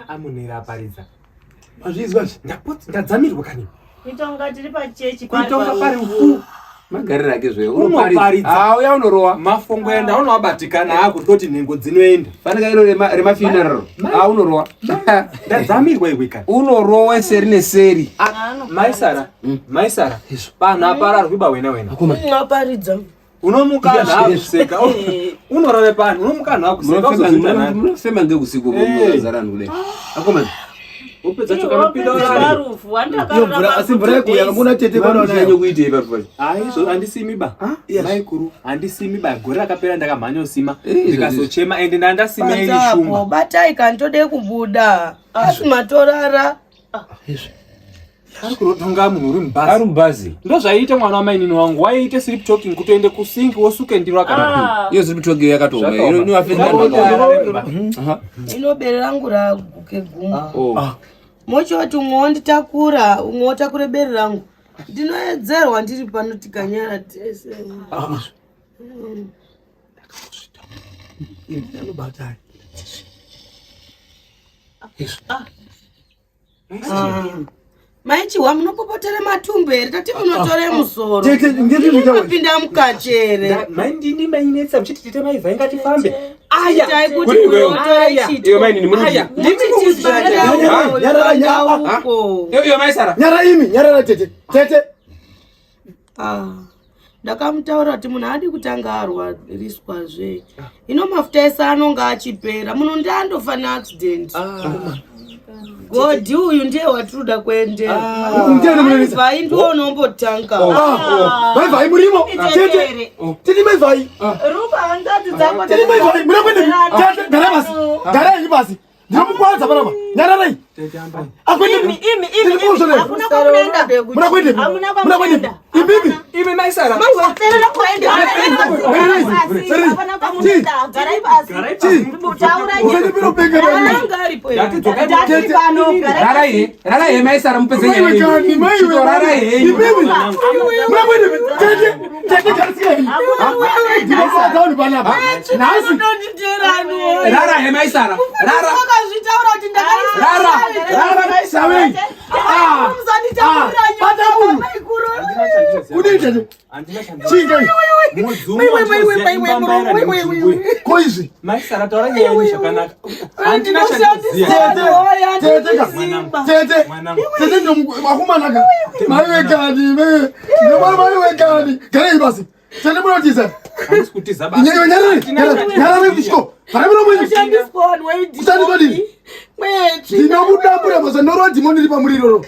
amunera paridza. Azvizwa Ndapoti ndadzamirwa kani. Kuitonga tiri pachechi Kuitonga pari ufu. Magarira ake zve unoparidza. Uya unorowa. Mafongo enda unowabatikana akutoti nhengo dzinoenda. Fanika iro remafuneral. Unorowa. Ndadzamirwa iwe kani. Unorowa seri neseri. Maisara. Pana para rwiba wena. Unoparidza. Unomukana akuseka. Unorave pani. Unomukana akuseka. Unofema ngeusiku muzarani kule. Akomana. Upedza chokanopinda rufu wandakara asimbura yakuna tete bana nayo kuite ipapo. Aizo andisimi ba. Maikuru andisimi ba gore rakapera ndakamhanya usima. Ndikazochema ende ndandasima ili shumba. Batai kantode kubuda. Asimatorara. Arikurotonga munhu uri mubhazi. Ari mubhazi. Ndo zvaiita mwana wamainini wangu. Waiite sleep talking kutoende kusingi wosuke ndiro akana. Iyo sleep talking yakatonga. Inoafenda. Inobere rangu raguke gumba. Mochoti umwonditakura, umwotakure bere rangu. Ndinoedzerwa ndiri pano tikanyara tese. Ndinobatai. Maichi wamunopopotere matumbu here tati munotore musoro. Tete ndiri kupinda mukachere. Maindini mainetsa mchiti tete maivha ingatifambe. Aya kuti utore chito. Iyo maini muri. Iyo maisara. Nyara tete. Tete. Ndakamutaura kuti munhu adi kutanga arwariswa zve. Ino mafuta ese anonga achipera. Munhu ndandofana accident. God uyu ndiye watuda kuendera. Ndiyani munenisa? Vai ndiwo unombotanga. Vai murimo. Tete. Tete vai. Ruka handati dzako. Tete vai. Munakwenda. Tete garabasi. Garayi basi. Ndinokukwadza panapa. Nyararai. Tete ambai. Akwende. Imi. Hakuna kwaenda. Munakwenda. Munakwenda. Imi maisara. Maisara kwaenda. Hapana kwaenda. Garayi basi. Rara maisara mpeze nyinyi. Rara maisara. Koizi maisara tora nyeni shakanaka andina tete ndo wakumanaka maiwekani maiwekani garayi basi tete munotisa asikutiza basi nyarare kushiko paramira mwenye kutani kodini ndinobudambura basa ndorwa dhimoni ripa muriroro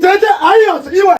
tete ayo iwe